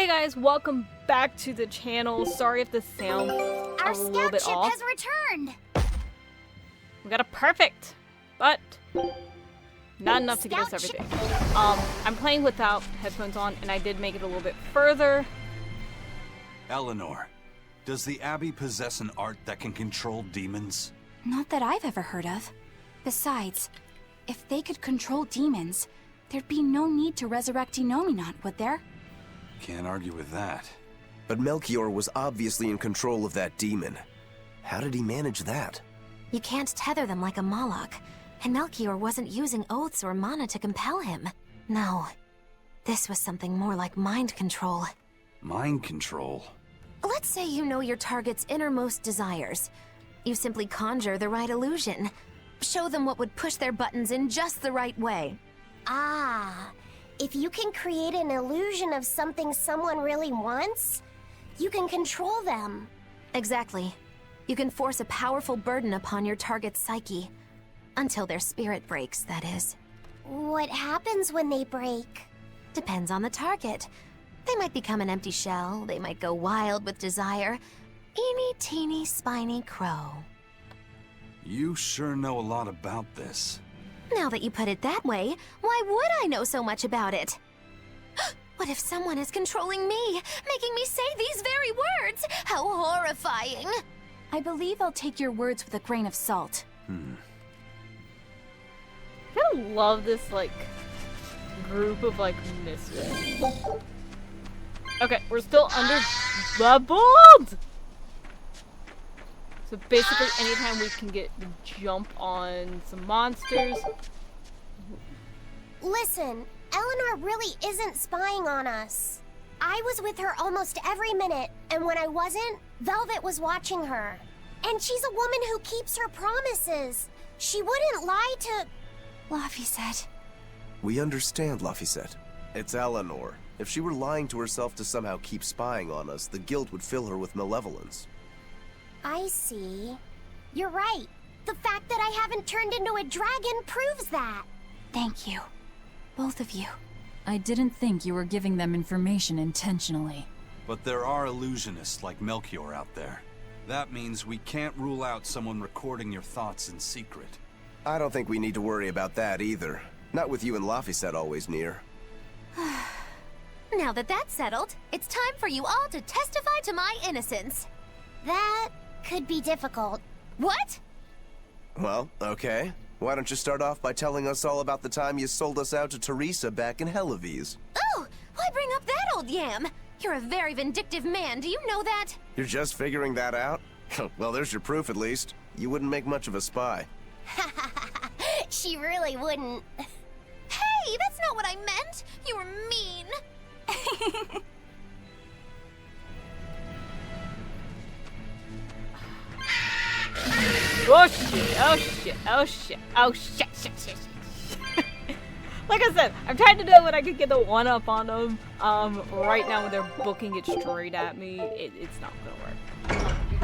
Hey guys, welcome back to the channel. Sorry if the sound is a little bit off. Our scout ship has returned. We got a perfect, but not enough to give us everything. I'm playing without headphones on, and I did make it a little bit further. Eleanor, does the Abbey possess an art that can control demons? Not that I've ever heard of. Besides, if they could control demons, there'd be no need to resurrect Enominat, would there? Can't argue with that. But Melchior was obviously in control of that demon. How did he manage that? You can't tether them like a Moloch, and Melchior wasn't using oaths or mana to compel him. No, this was something more like mind control. Mind control? Let's say you know your target's innermost desires. You simply conjure the right illusion. Show them what would push their buttons in just the right way. Ah, if you can create an illusion of something someone really wants, you can control them. Exactly. You can force a powerful burden upon your target's psyche. Until their spirit breaks, that is. What happens when they break? Depends on the target. They might become an empty shell, they might go wild with desire. Eeny teeny spiny crow. You sure know a lot about this. Now that you put it that way, why would I know so much about it? What if someone is controlling me, making me say these very words? How horrifying! I believe I'll take your words with a grain of salt. I kind of love this, like, group of, like, misfits. Okay, we're still under leveled! So basically, anytime we can get the jump on some monsters. Listen, Eleanor really isn't spying on us. I was with her almost every minute, and when I wasn't, Velvet was watching her. And she's a woman who keeps her promises. She wouldn't lie to... Laphicet. We understand, Laphicet. It's Eleanor. If she were lying to herself to somehow keep spying on us, the guilt would fill her with malevolence. I see. You're right. The fact that I haven't turned into a dragon proves that. Thank you. Both of you. I didn't think you were giving them information intentionally. But there are illusionists like Melchior out there. That means we can't rule out someone recording your thoughts in secret. I don't think we need to worry about that either. Not with you and Laphicet always near. Now that that's settled, it's time for you all to testify to my innocence. That could be difficult. What? Well, okay. Why don't you start off by telling us all about the time you sold us out to Teresa back in Helives? Oh, why bring up that old yam? You're a very vindictive man, do you know that? You're just figuring that out? Well, there's your proof at least. You wouldn't make much of a spy. She really wouldn't. Hey, that's not what I meant! You were mean! Oh shit, oh shit, oh shit, oh shit, shit. Like I said, I'm trying to know when I could get the one up on them. Right now when they're booking it straight at me, it's not gonna work.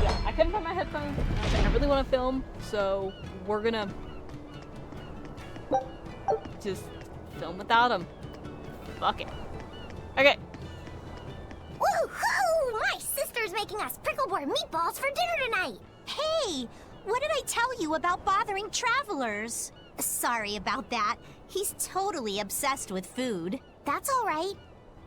Yeah, I couldn't find my headphones. I really want to film, so we're gonna just film without them. Fuck it. Okay. Woohoo! My sister's making us prickleboard meatballs for dinner tonight. Hey! What did I tell you about bothering travelers? Sorry about that. He's totally obsessed with food. That's all right.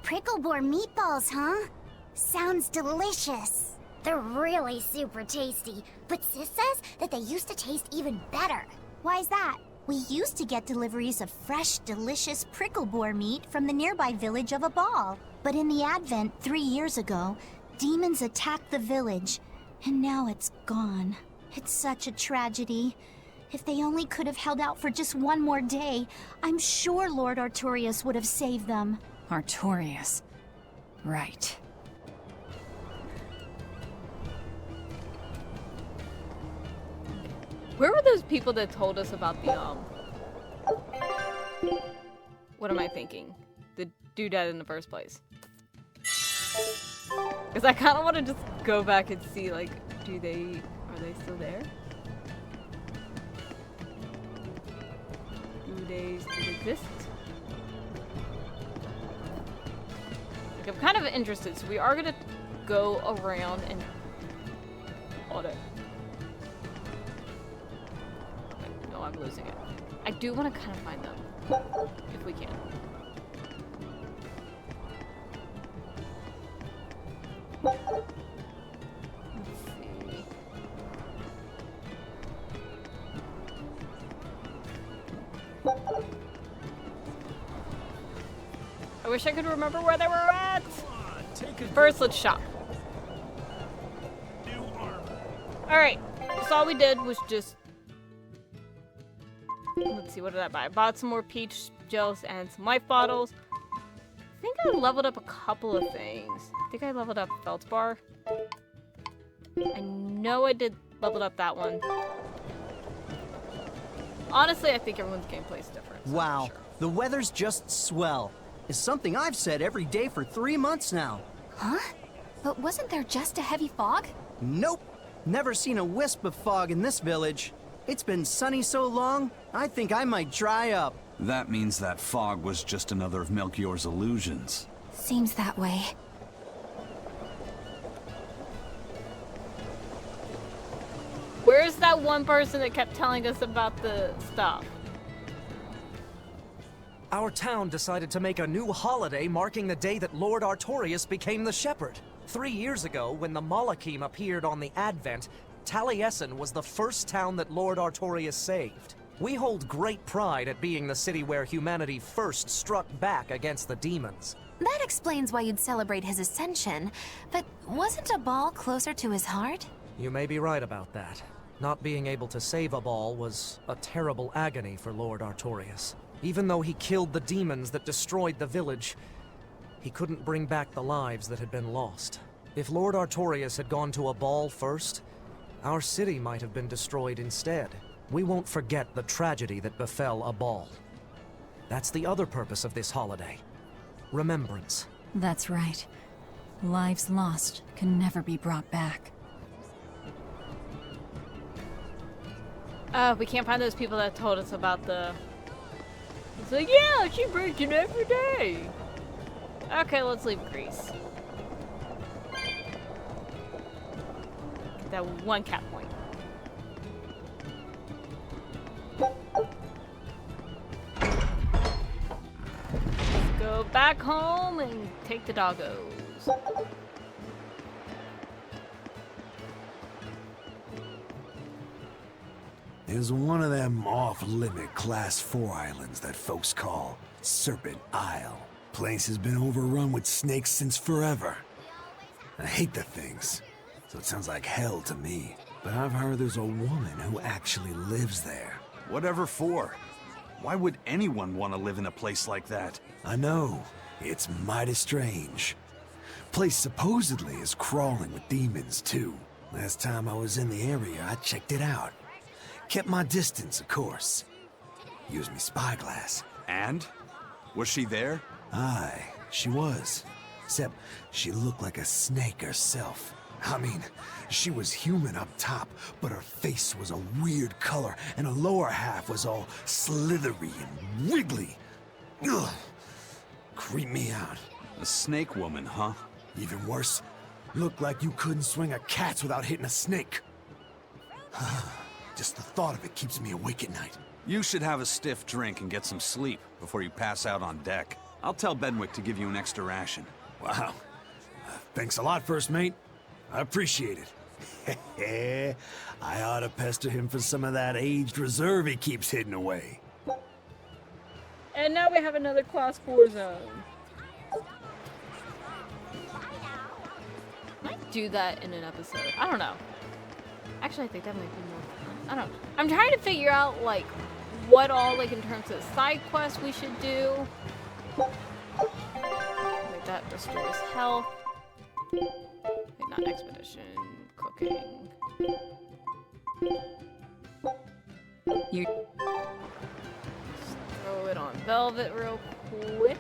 Prickleboard meatballs, huh? Sounds delicious. They're really super tasty, but Sis says that they used to taste even better. Why's that? We used to get deliveries of fresh, delicious prickleboar meat from the nearby village of Abal. But in the Advent 3 years ago, demons attacked the village, and now it's gone. It's such a tragedy. If they only could have held out for just one more day, I'm sure Lord Artorius would have saved them. Artorius. Right. Where were those people that told us about the, what am I thinking? The doodad in the first place. Because I kind of want to just go back and see, like, are they still there? Do they still exist? Like, I'm kind of interested, so we are gonna go around and... Hold it. Okay, no, I'm losing it. I do want to kind of find them, if we can. Let's see. I wish I could remember where they were at. First, let's shop. Alright, so all we did was just... Let's see, what did I buy? I bought some more peach gels and some life bottles. I think I leveled up a couple of things. I think I leveled up Feldspar. I know I did level up that one. Honestly, I think everyone's gameplay is different. So wow, sure. The weather's just swell. It's something I've said every day for 3 months now. Huh? But wasn't there just a heavy fog? Nope. Never seen a wisp of fog in this village. It's been sunny so long, I think I might dry up. That means that fog was just another of Melchior's illusions. Seems that way. Where's that one person that kept telling us about the stuff? Our town decided to make a new holiday marking the day that Lord Artorias became the Shepherd. 3 years ago, when the Malachim appeared on the Advent, Taliesin was the first town that Lord Artorias saved. We hold great pride at being the city where humanity first struck back against the demons. That explains why you'd celebrate his ascension, but wasn't a ball closer to his heart? You may be right about that. Not being able to save a ball was a terrible agony for Lord Artorias. Even though he killed the demons that destroyed the village, he couldn't bring back the lives that had been lost. If Lord Artorias had gone to a ball first, our city might have been destroyed instead. We won't forget the tragedy that befell a ball. That's the other purpose of this holiday. Remembrance. That's right. Lives lost can never be brought back. We can't find those people that told us about the... It's like, yeah, she breaks it every day. Okay, let's leave Greece. Get that one cat point. Let's go back home and take the doggos. There's one of them off-limit Class 4 islands that folks call Serpent Isle. Place has been overrun with snakes since forever. I hate the things, so it sounds like hell to me. But I've heard there's a woman who actually lives there. Whatever for? Why would anyone want to live in a place like that? I know, it's mighty strange. Place supposedly is crawling with demons too. Last time I was in the area, I checked it out. Kept my distance, of course. Used me spyglass. And? Was she there? Aye, she was. Except she looked like a snake herself. I mean, she was human up top, but her face was a weird color, and her lower half was all slithery and wiggly. Ugh. Creeped me out. A snake woman, huh? Even worse, looked like you couldn't swing a cat's without hitting a snake. Just the thought of it keeps me awake at night. You should have a stiff drink and get some sleep before you pass out on deck. I'll tell Benwick to give you an extra ration. Wow. Thanks a lot, First Mate. I appreciate it. I ought to pester him for some of that aged reserve he keeps hidden away. And now we have another Class 4 zone. Might do that in an episode. I don't know. Actually, I think that might be more fun. I don't know. I'm trying to figure out, like, what all, like, in terms of side quests we should do. Like, that restores health. Wait, not expedition. Cooking. You... Just throw it on Velvet real quick.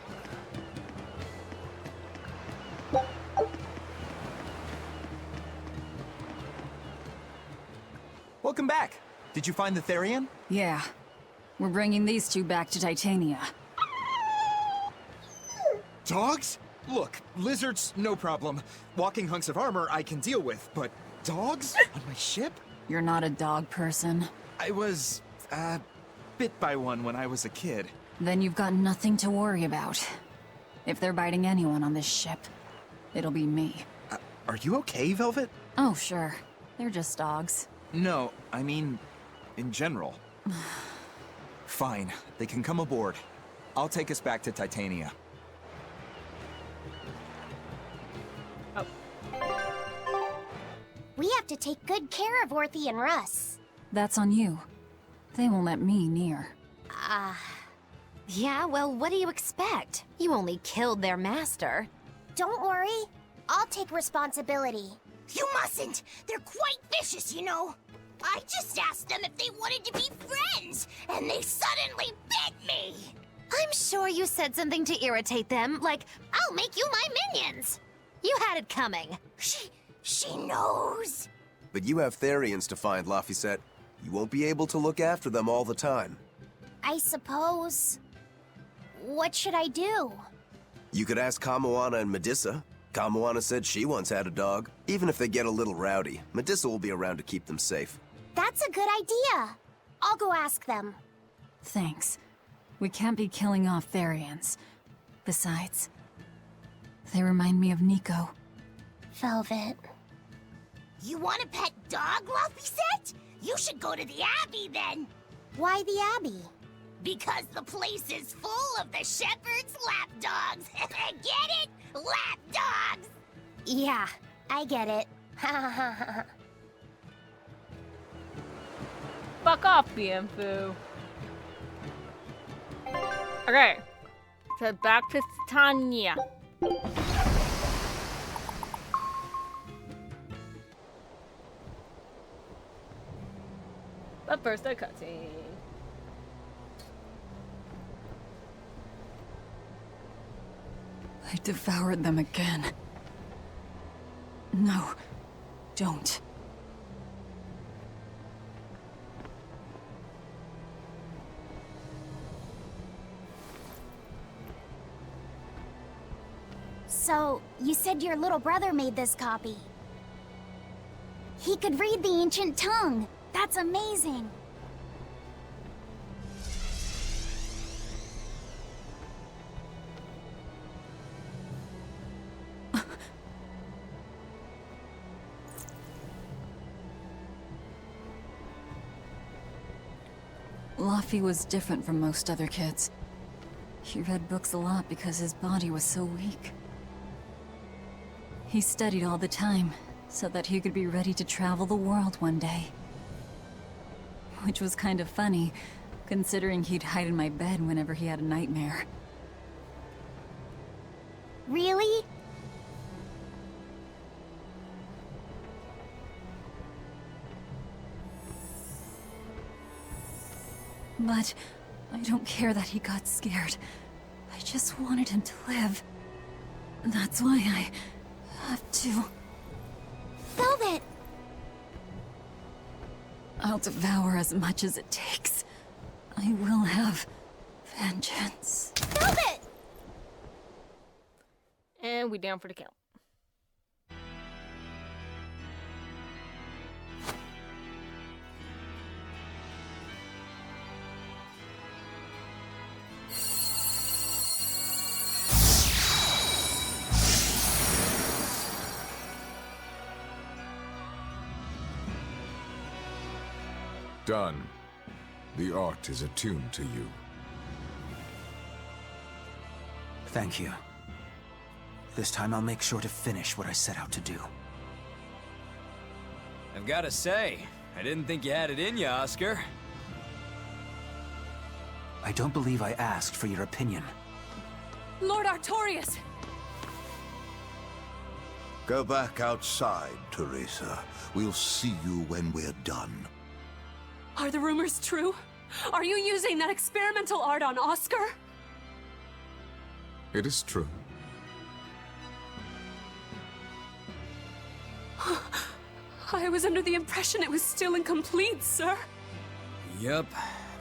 Welcome back. Did you find the Therian? Yeah. We're bringing these two back to Titania. Dogs? Look, lizards, no problem. Walking hunks of armor I can deal with, but dogs on my ship? You're not a dog person. I was, bit by one when I was a kid. Then you've got nothing to worry about. If they're biting anyone on this ship, it'll be me. Are you okay, Velvet? Oh, sure. They're just dogs. No, I mean, in general. Fine, they can come aboard. I'll take us back to Titania. Oh. We have to take good care of Orthy and Russ. That's on you. They won't let me near. Yeah, well, what do you expect? You only killed their master. Don't worry. I'll take responsibility. You mustn't! They're quite vicious, you know! I just asked them if they wanted to be friends, and they suddenly bit me! I'm sure you said something to irritate them, like, I'll make you my minions! You had it coming. She knows! But you have Therians to find, Laphicet. You won't be able to look after them all the time. I suppose. What should I do? You could ask Kamoana and Medissa. Kamoana said she once had a dog. Even if they get a little rowdy, Medissa will be around to keep them safe. That's a good idea. I'll go ask them. Thanks. We can't be killing off Therians. Besides, they remind me of Nico. Velvet. You want a pet dog, Laphicet? You should go to the Abbey then! Why the Abbey? Because the place is full of the shepherd's lapdogs! Get it? Lapdogs! Yeah, I get it. Fuck off, Bienfu. Okay. So back to Titania. But first, a cutscene. I devoured them again. No, don't. So, you said your little brother made this copy. He could read the ancient tongue. That's amazing. Laffy was different from most other kids. He read books a lot because his body was so weak. He studied all the time, so that he could be ready to travel the world one day. Which was kind of funny, considering he'd hide in my bed whenever he had a nightmare. Really? But I don't care that he got scared. I just wanted him to live. That's why I have to. Velvet! I'll devour as much as it takes. I will have vengeance. Velvet! And we down for the count. Done. The art is attuned to you. Thank you. This time I'll make sure to finish what I set out to do. I've gotta say, I didn't think you had it in you, Oscar. I don't believe I asked for your opinion. Lord Artorias! Go back outside, Teresa. We'll see you when we're done. Are the rumors true? Are you using that experimental art on Oscar? It is true. I was under the impression it was still incomplete, sir. Yup.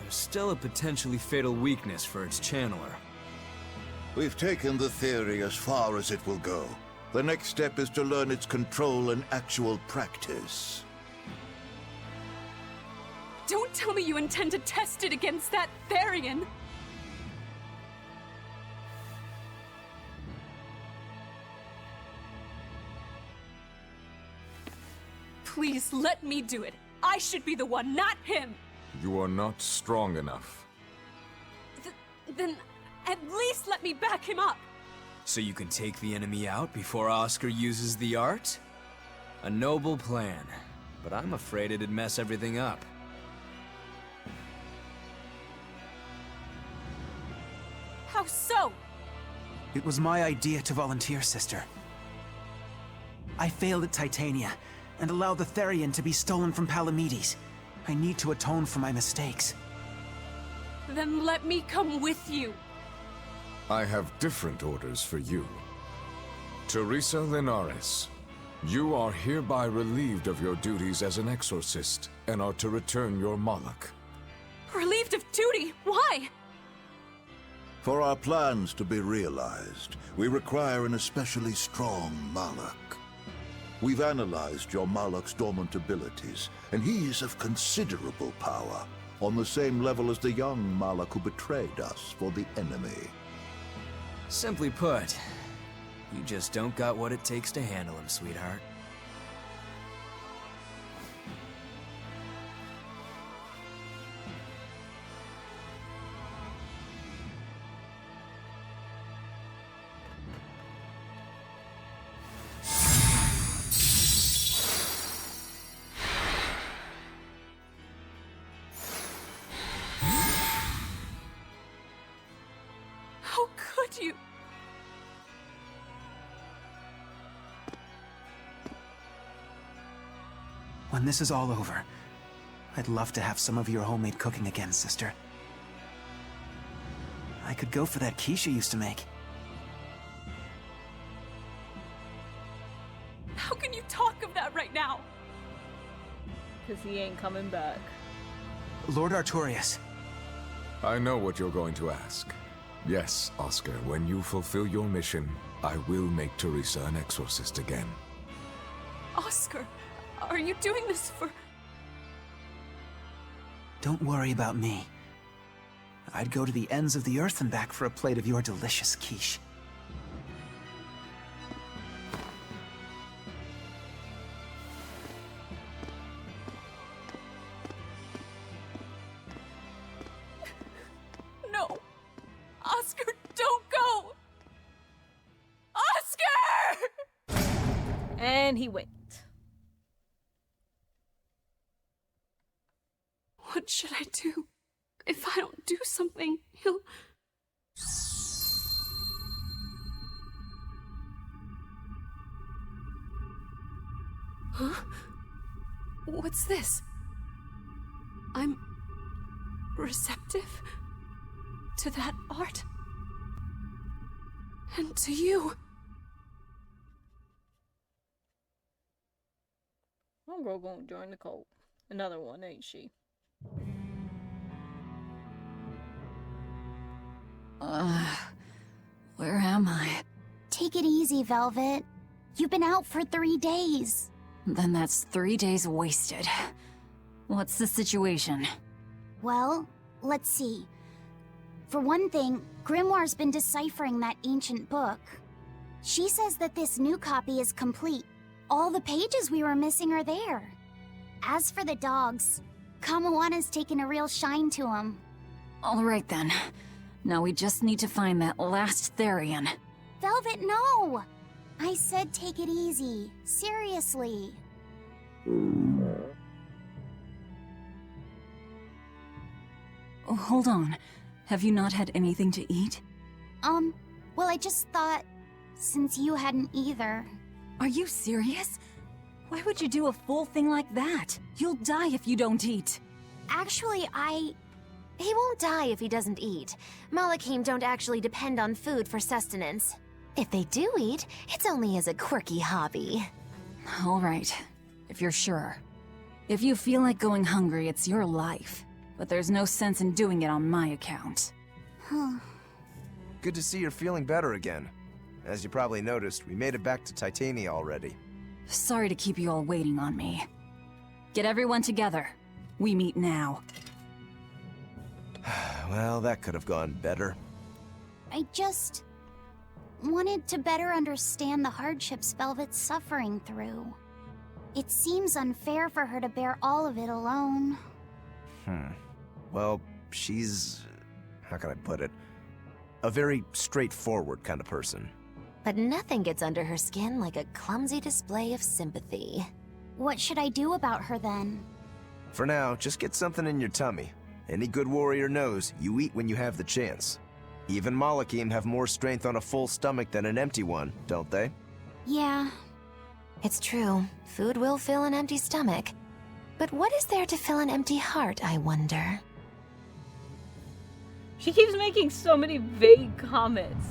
There's still a potentially fatal weakness for its channeler. We've taken the theory as far as it will go. The next step is to learn its control and actual practice. Don't tell me you intend to test it against that Therian! Please, let me do it. I should be the one, not him! You are not strong enough. Then at least let me back him up! So you can take the enemy out before Oscar uses the art? A noble plan, but I'm afraid it'd mess everything up. How so? It was my idea to volunteer, sister. I failed at Titania, and allowed the Therian to be stolen from Palamedes. I need to atone for my mistakes. Then let me come with you. I have different orders for you. Teresa Linares, you are hereby relieved of your duties as an exorcist, and are to return your Moloch. Relieved of duty? Why? For our plans to be realized, we require an especially strong Moloch. We've analyzed your Moloch's dormant abilities, and he is of considerable power, on the same level as the young Moloch who betrayed us for the enemy. Simply put, you just don't got what it takes to handle him, sweetheart. How could you? When this is all over, I'd love to have some of your homemade cooking again, sister. I could go for that quiche you used to make. How can you talk of that right now? Because he ain't coming back. Lord Artorias. I know what you're going to ask. Yes, Oscar, when you fulfill your mission, I will make Teresa an exorcist again. Oscar, are you doing this for... Don't worry about me. I'd go to the ends of the earth and back for a plate of your delicious quiche. No! Oscar, don't go! Oscar! And he went. What should I do? If I don't do something, he'll... Huh? What's this? I'm... receptive to that art. And to you. Homegirl gonna join the cult. Another one, ain't she? Where am I? Take it easy, Velvet. You've been out for 3 days. Then that's 3 days wasted. What's the situation? Well, let's see. For one thing, Grimoire's been deciphering that ancient book. She says that this new copy is complete. All the pages we were missing are there. As for the dogs, Kamawana's taken a real shine to them. All right then. Now we just need to find that last Therian. Velvet, no! I said take it easy. Seriously. Oh, hold on. Have you not had anything to eat? Well, I just thought, since you hadn't either. Are you serious? Why would you do a full thing like that? You'll die if you don't eat. Actually, He won't die if he doesn't eat. Malachim don't actually depend on food for sustenance. If they do eat, it's only as a quirky hobby. All right, if you're sure. If you feel like going hungry, it's your life. But there's no sense in doing it on my account. Huh. Good to see you're feeling better again. As you probably noticed, we made it back to Titania already. Sorry to keep you all waiting on me. Get everyone together. We meet now. Well, that could have gone better. I just wanted to better understand the hardships Velvet's suffering through. It seems unfair for her to bear all of it alone. Well, she's... how can I put it? A very straightforward kind of person. But nothing gets under her skin like a clumsy display of sympathy. What should I do about her then? For now, just get something in your tummy. Any good warrior knows you eat when you have the chance. Even Malachim have more strength on a full stomach than an empty one, don't they? Yeah. It's true. Food will fill an empty stomach. But what is there to fill an empty heart, I wonder? She keeps making so many vague comments.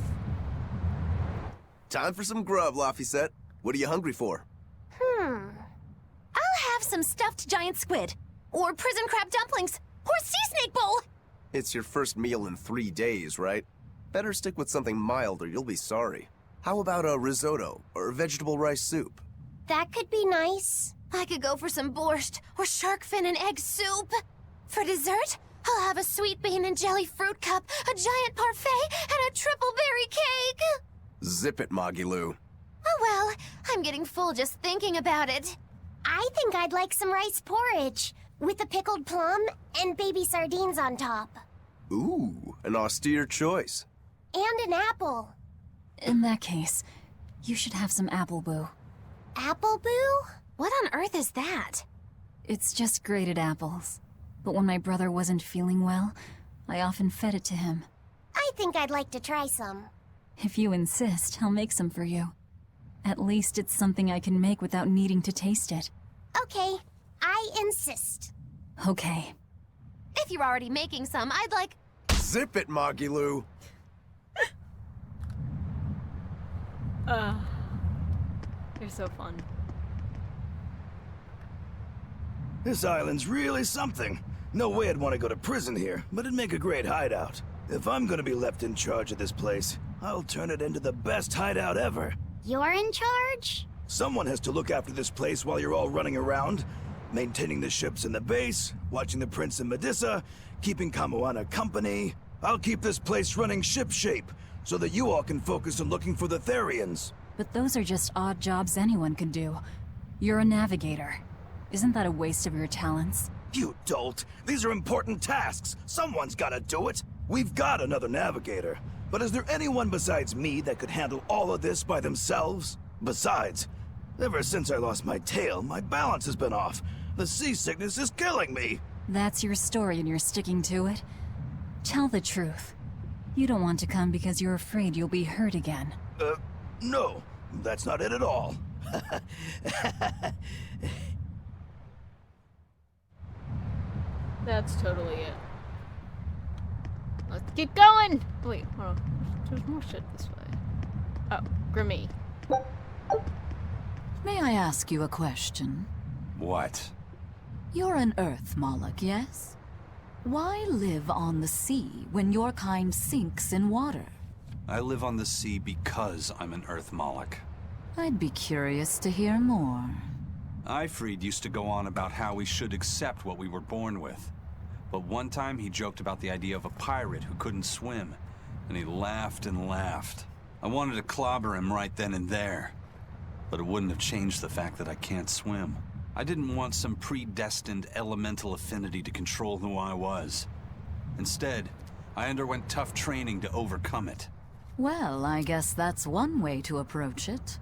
Time for some grub, Laphicet. What are you hungry for? I'll have some stuffed giant squid. Or prison crab dumplings. Or sea snake bowl. It's your first meal in 3 days, right? Better stick with something mild or you'll be sorry. How about a risotto or vegetable rice soup? That could be nice. I could go for some borscht or shark fin and egg soup. For dessert, I'll have a sweet bean and jelly fruit cup, a giant parfait, and a triple berry cake. Zip it, Magilu. Oh well, I'm getting full just thinking about it. I think I'd like some rice porridge with a pickled plum and baby sardines on top. Ooh, an austere choice. And an apple. In that case, you should have some apple boo. Apple boo? What on earth is that? It's just grated apples. But when my brother wasn't feeling well, I often fed it to him. I think I'd like to try some. If you insist, I'll make some for you. At least it's something I can make without needing to taste it. Okay, I insist. Okay. If you're already making some, I'd like... Zip it, Magilu. They're so fun. This island's really something. No way I'd want to go to prison here, but it'd make a great hideout. If I'm gonna be left in charge of this place, I'll turn it into the best hideout ever. You're in charge? Someone has to look after this place while you're all running around, maintaining the ships in the base, watching the Prince and Medusa, keeping Kamoana company. I'll keep this place running ship-shape, so that you all can focus on looking for the Therians. But those are just odd jobs anyone can do. You're a navigator. Isn't that a waste of your talents? You dolt! These are important tasks! Someone's gotta do it! We've got another navigator, but is there anyone besides me that could handle all of this by themselves? Besides, ever since I lost my tail, my balance has been off. The seasickness is killing me! That's your story and you're sticking to it? Tell the truth. You don't want to come because you're afraid you'll be hurt again. No, that's not it at all. That's totally it. Let's keep going! Wait, hold on. There's more shit this way. Oh, Grimmy. May I ask you a question? What? You're an Earth Moloch, yes? Why live on the sea when your kind sinks in water? I live on the sea because I'm an Earth Moloch. I'd be curious to hear more. Ifrid used to go on about how we should accept what we were born with. But one time he joked about the idea of a pirate who couldn't swim, and he laughed and laughed. I wanted to clobber him right then and there, but it wouldn't have changed the fact that I can't swim. I didn't want some predestined elemental affinity to control who I was. Instead, I underwent tough training to overcome it. Well, I guess that's one way to approach it.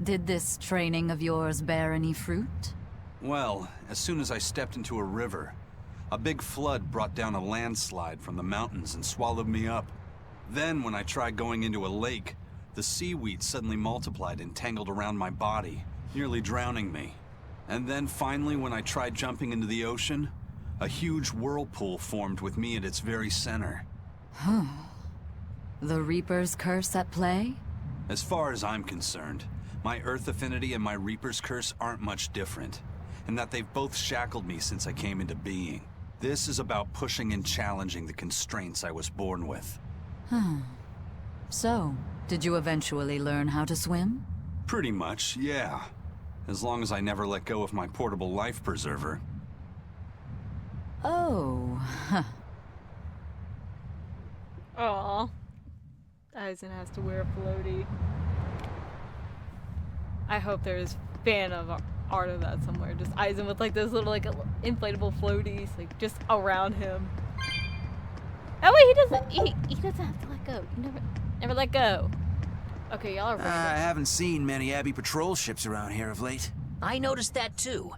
Did this training of yours bear any fruit? Well, as soon as I stepped into a river, a big flood brought down a landslide from the mountains and swallowed me up. Then, when I tried going into a lake, the seaweed suddenly multiplied and tangled around my body, nearly drowning me. And then finally, when I tried jumping into the ocean, a huge whirlpool formed with me at its very center. Huh. The Reaper's curse at play? As far as I'm concerned, my Earth affinity and my Reaper's curse aren't much different, and that they've both shackled me since I came into being. This is about pushing and challenging the constraints I was born with. So, did you eventually learn how to swim? Pretty much, yeah. As long as I never let go of my portable life preserver. Oh, huh. Aw. Eisen has to wear a floaty. I hope there's fan of art of that somewhere. Just Eisen with like those little like inflatable floaties, like just around him. That way he doesn't have to let go. He never let go. Okay, y'all are I haven't seen many Abbey patrol ships around here of late. I noticed that too.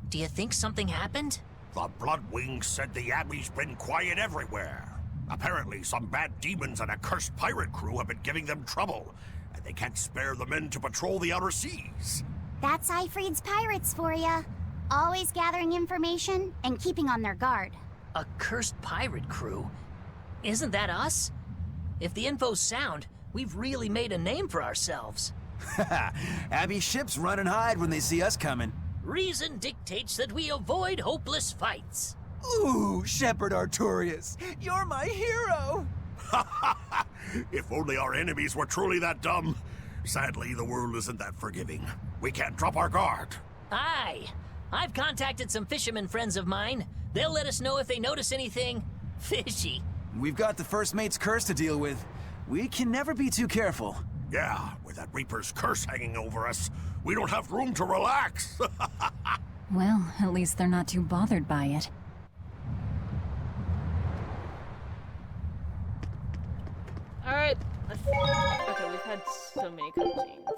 Do you think something happened? The Bloodwings said the Abbey's been quiet everywhere. Apparently, some bad demons and a cursed pirate crew have been giving them trouble, and they can't spare the men to patrol the outer seas. That's Eifried's pirates for ya. Always gathering information and keeping on their guard. A cursed pirate crew? Isn't that us? If the info's sound, we've really made a name for ourselves. Abbey ships run and hide when they see us coming. Reason dictates that we avoid hopeless fights. Ooh, Shepherd Artorius, you're my hero! If only our enemies were truly that dumb. Sadly, the world isn't that forgiving. We can't drop our guard. Aye. I've contacted some fishermen friends of mine. They'll let us know if they notice anything fishy. We've got the First Mate's curse to deal with. We can never be too careful. Yeah, with that Reaper's curse hanging over us, we don't have room to relax. Well, at least they're not too bothered by it. Alright, let's see. Okay, we've had so many cutscenes.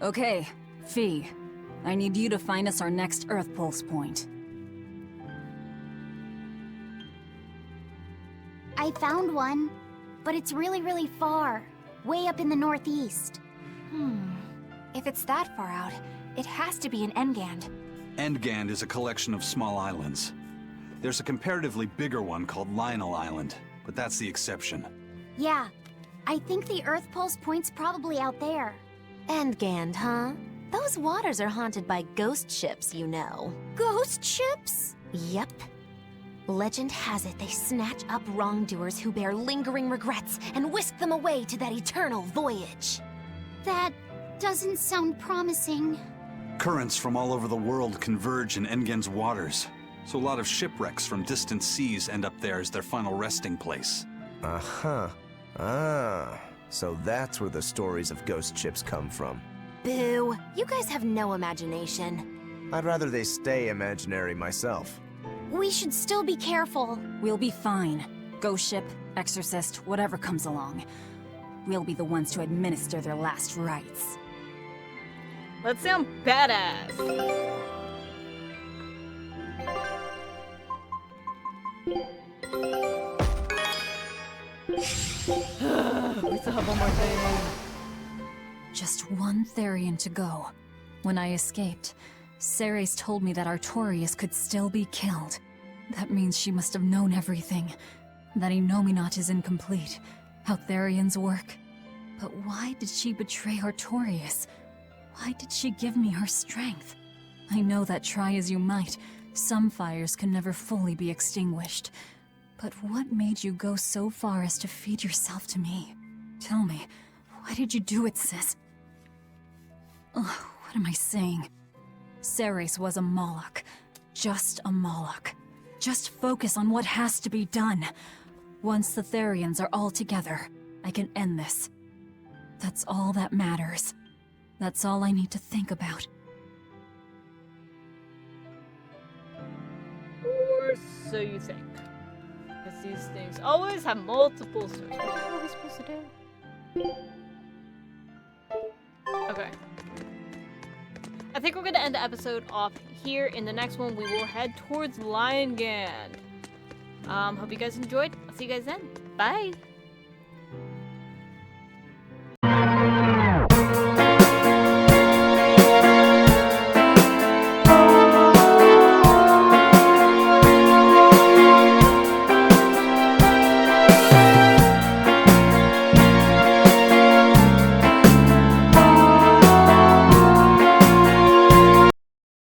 Okay, Fee. I need you to find us our next Earth Pulse point. I found one, but it's really, really far. Way up in the northeast. If it's that far out, it has to be in Engand. Endgand is a collection of small islands. There's a comparatively bigger one called Lionel Island, but that's the exception. Yeah, I think the Earth Pulse point's probably out there. Endgand, huh? Those waters are haunted by ghost ships, you know. Ghost ships? Yep. Legend has it they snatch up wrongdoers who bear lingering regrets and whisk them away to that eternal voyage. That doesn't sound promising. Currents from all over the world converge in Engand's waters, so a lot of shipwrecks from distant seas end up there as their final resting place. Uh-huh. Ah, so that's where the stories of ghost ships come from. Boo! You guys have no imagination. I'd rather they stay imaginary myself. We should still be careful. We'll be fine. Ghost ship, exorcist, whatever comes along. We'll be the ones to administer their last rites. Let's sound badass. We still have one more thing. Just one Therian to go. When I escaped, Ceres told me that Artorius could still be killed. That means she must have known everything. That Innominat is incomplete. How Therians work. But why did she betray Artorius? Why did she give me her strength? I know that try as you might, some fires can never fully be extinguished. But what made you go so far as to feed yourself to me? Tell me, why did you do it, sis? Ugh, what am I saying? Ceres was a Moloch. Just a Moloch. Just focus on what has to be done. Once the Therians are all together, I can end this. That's all that matters. That's all I need to think about. Or so you think. Because these things always have multiple sources. What are we supposed to do? Okay. I think we're going to end the episode off here. In the next one, we will head towards Liongand. Hope you guys enjoyed. I'll see you guys then. Bye!